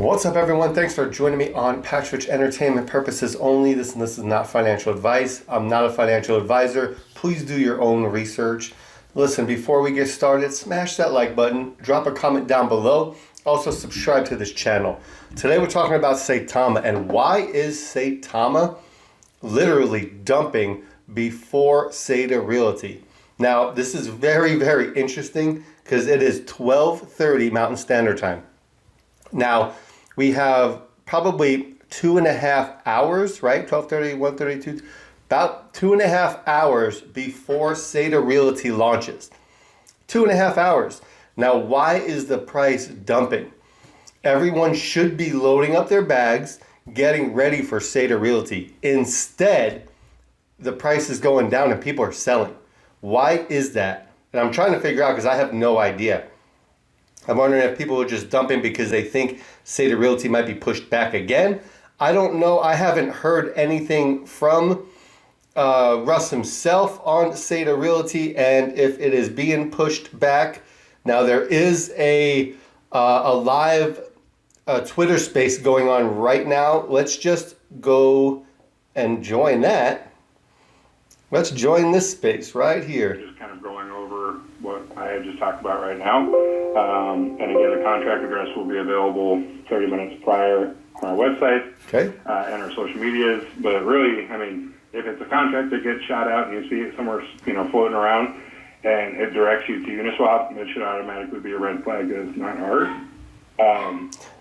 What's up, everyone? Thanks for joining me on Patch Entertainment Purposes Only. This is not financial advice. I'm not a financial advisor. Please do your own research. Listen, before we get started, smash that like button, drop a comment down below. Also, subscribe to this channel. Today, we're talking about Saitama and why is Saitama literally dumping before SaitaRealty. Now, this is very, very interesting because it is 12:30 Mountain Standard Time. Now, we have probably 2.5 hours, right? 12:30, 1:32, about 2.5 hours before SaitaRealty launches. 2.5 hours. Now, why is the price dumping? Everyone should be loading up their bags, getting ready for SaitaRealty. Instead, the price is going down and people are selling. Why is that? And I'm trying to figure out because I have no idea. I'm wondering if people are just dumping because they think SaitaRealty might be pushed back again. I don't know. I haven't heard anything from Russ himself on SaitaRealty and if it is being pushed back. Now, there is a live Twitter space going on right now. Let's just go and join that. Let's join this space right here. Just kind of going over what I had just talked about right now. And again, the contract address will be available 30 minutes prior on our website and our social medias. But really, I mean, if it's a contract that gets shot out and you see it somewhere, floating around, and it directs you to Uniswap, it should automatically be a red flag that it's not ours.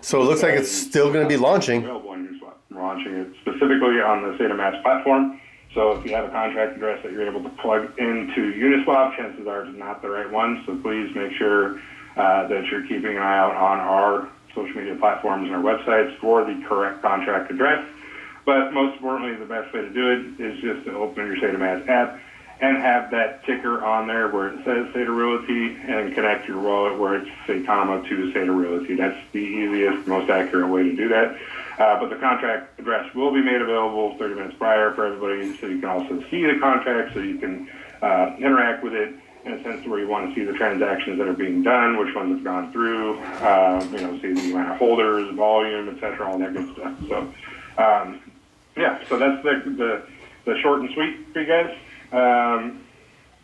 So it looks like it's still going to be launching. Available on Uniswap. We're launching it specifically on the SaitaMax platform. So if you have a contract address that you're able to plug into Uniswap, chances are it's not the right one. So please make sure that you're keeping an eye out on our social media platforms and our websites for the correct contract address. But most importantly, the best way to do it is just to open your SaitaMax app and have that ticker on there where it says SaitaRealty and connect your wallet where it's Saitama to SaitaRealty. That's the easiest, most accurate way to do that. But the contract address will be made available 30 minutes prior for everybody, so you can also see the contract, so you can interact with it in a sense where you want to see the transactions that are being done, which ones have gone through, see the amount of holders, volume, etc., all that good stuff. So, so that's the short and sweet for you guys.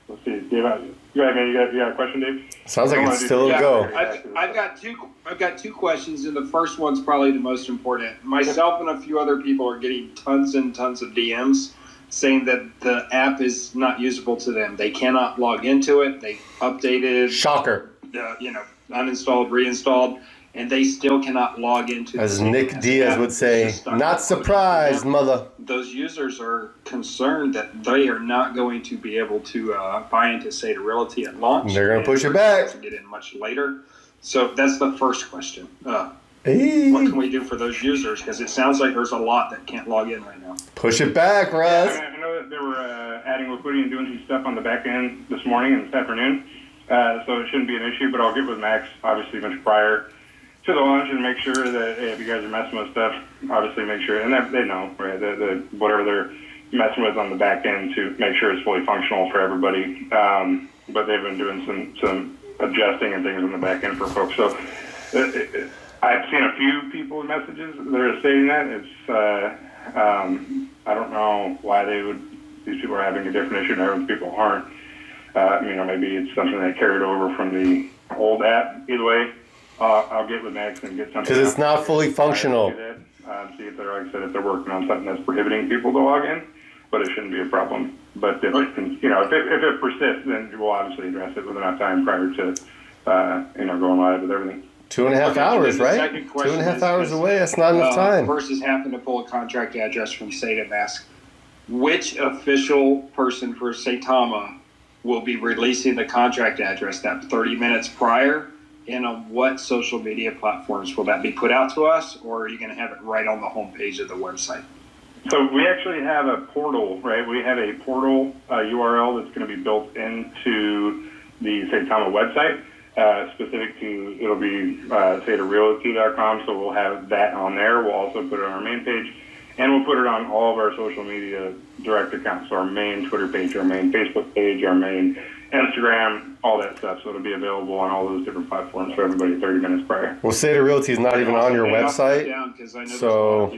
Let's see, Dave, you got a question, Dave? Sounds like it's still a go. I've got two questions, and the first one's probably the most important. Myself and a few other people are getting tons and tons of DMs saying that the app is not usable to them. They cannot log into it. They updated. Shocker. Uninstalled, reinstalled, and they still cannot log into. As Nick Diaz would say, not surprised, mother. Those users are concerned that they are not going to be able to buy into SaitaRealty at launch. They're going to push it back. To get in much later. So that's the first question. Hey. What can we do for those users? Because it sounds like there's a lot that can't log in right now. Push it back, Russ. Yeah, I know that they were adding liquidity and doing some stuff on the back end this morning and this afternoon. So it shouldn't be an issue, but I'll get with Max, obviously, much prior to the launch and make sure that if you guys are messing with stuff, obviously make sure, and they know, right, whatever they're messing with on the back end to make sure it's fully functional for everybody. But they've been doing some adjusting and things on the back end for folks. So I've seen a few people's messages that are stating that. It's I don't know why these people are having a different issue and other people aren't. Maybe it's something that carried over from the old app. Either way, I'll get with Max and get something. Because it's not fully functional. See if they're, like I said, if they're working on something that's prohibiting people to log in, but it shouldn't be a problem. But if it persists, then we'll obviously address it with enough time prior to going live with everything. 2.5 hours, right? 2.5 hours away. That's not enough time. Versus having to pull a contract address from SaitaMax. Which official person for Saitama will be releasing the contract address that 30 minutes prior? And on what social media platforms will that be put out to us, or are you going to have it right on the homepage of the website? So we actually have a portal, right? We have a portal URL that's going to be built into the Saitama website, specific to, it'll be SaitaRealty.com, so we'll have that on there. We'll also put it on our main page, and we'll put it on all of our social media direct accounts, so our main Twitter page, our main Facebook page, our main Instagram, all that stuff. So it'll be available on all those different platforms for everybody 30 minutes prior. Well, SaitaRealty is not even on your website, so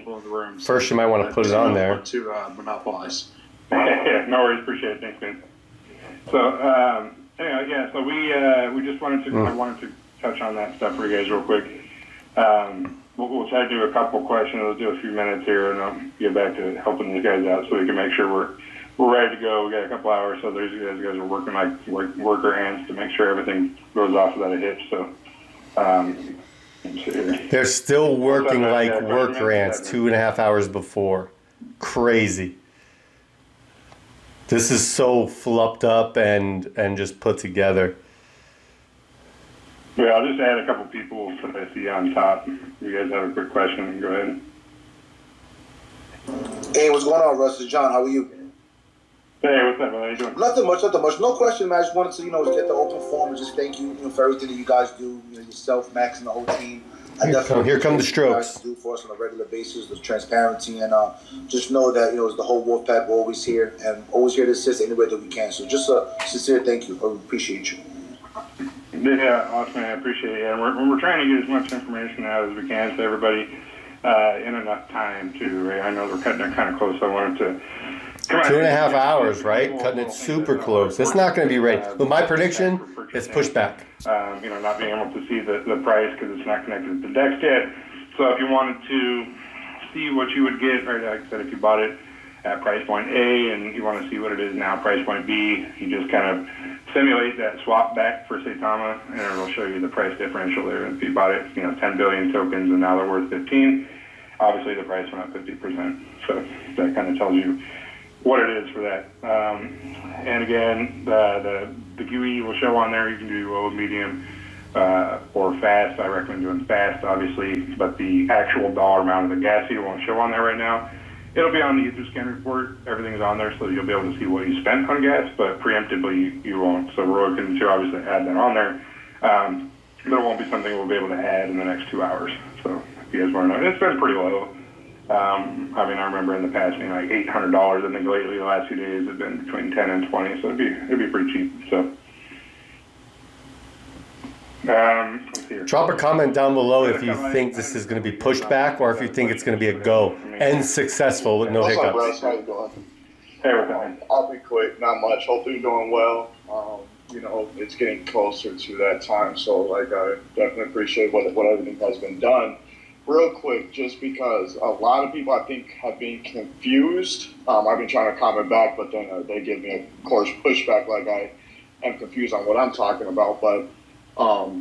first you might want to put it on there. To monopolize. Yeah, no worries. Appreciate it. Thanks, man. So anyway, yeah. So we just wanted to I wanted to touch on that stuff for you guys real quick. We'll try to do a couple questions. We'll do a few minutes here, and I'll get back to helping these guys out so we can make sure we're ready to go. We got a couple hours, so these guys are working like worker ants to make sure everything goes off without a hitch. So let's see here. They're still working like worker ants 2.5 hours before. Crazy. This is so fluffed up and just put together. Yeah, I'll just add a couple people that I see on top. You guys have a quick question, go ahead. Hey, what's going on, Russ? It's John. How are you? Hey, what's up, man? How you doing? Nothing much. No question, man. I just wanted to, get the open forum and just thank you, for everything that you guys do, yourself, Max, and the whole team. Here come the strokes. Do for us on a regular basis, the transparency, and just know that as the whole Wolfpack, we're always here and always here to assist any way that we can. So just a sincere thank you. I appreciate you. Yeah, awesome, man. I appreciate it. And we're trying to get as much information out as we can to everybody in enough time too. Right? I know we're cutting it kind of close. So I wanted to. 2.5 hours, right? Cutting it super close. It's not going to be ready. But my prediction is pushed back. Not being able to see the price because it's not connected to the decks yet. So if you wanted to see what you would get, right, like I said, if you bought it at price point A and you want to see what it is now, price point B, you just kind of simulate that swap back for Saitama, and it'll show you the price differential there. If you bought it, 10 billion tokens and now they're worth 15, obviously the price went up 50%. So that kind of tells you what it is for that. And again, the QE will show on there. You can do low, medium, or fast. I recommend doing fast, obviously, but the actual dollar amount of the gas fee won't show on there right now. It'll be on the Etherscan report. Everything's on there, so you'll be able to see what you spent on gas, but preemptively you won't. So we're looking to obviously add that on there. But it won't be something we'll be able to add in the next 2 hours. So if you guys want to know, it's been pretty low. I remember in the past being like $800. I think lately the last few days have been between 10 and 20, so it'd be pretty cheap. So. Let's see here. Drop a comment down below if you think this is going to be pushed back or if you think it's going to be a go and successful with no What's up, hiccups. Bryce? How you doing? Hey, what's up? I'll be quick, not much. Hopefully you're doing well. It's getting closer to that time, so I definitely appreciate what everything has been done. Real quick, just because a lot of people I think have been confused. I've been trying to comment back, but then they give me of course pushback like I am confused on what I'm talking about. But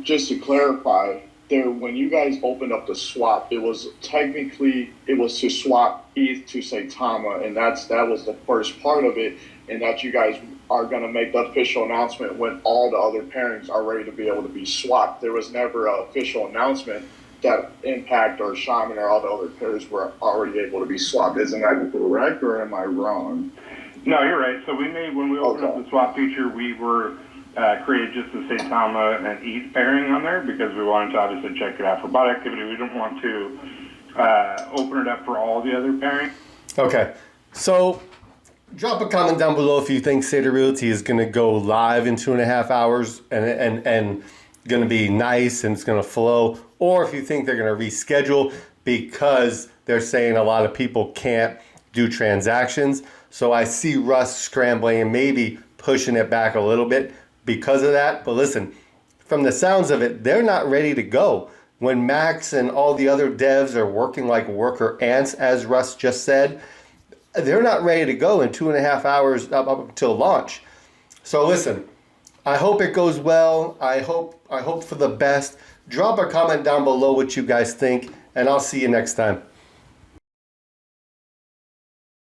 just to clarify, when you guys opened up the swap, it was to swap ETH to Saitama, and that was the first part of it, and that you guys are going to make the official announcement when all the other pairings are ready to be able to be swapped. There was never an official announcement that Impact or Shaman or all the other pairs were already able to be swapped. Isn't that correct, or am I wrong? No, you're right. So when we opened up the swap feature, we were created just the Saitama and ETH pairing on there because we wanted to obviously check it out for bot activity. We didn't want to open it up for all the other pairings. Okay, so drop a comment down below if you think SaitaRealty is going to go live in 2.5 hours and going to be nice and it's going to flow, or if you think they're going to reschedule because they're saying a lot of people can't do transactions. So I see Russ scrambling and maybe pushing it back a little bit because of that. But listen, from the sounds of it, they're not ready to go. When Max and all the other devs are working like worker ants, as Russ just said, they're not ready to go in 2.5 hours up until launch. So listen, I hope it goes well. I hope for the best. Drop a comment down below what you guys think, and I'll see you next time.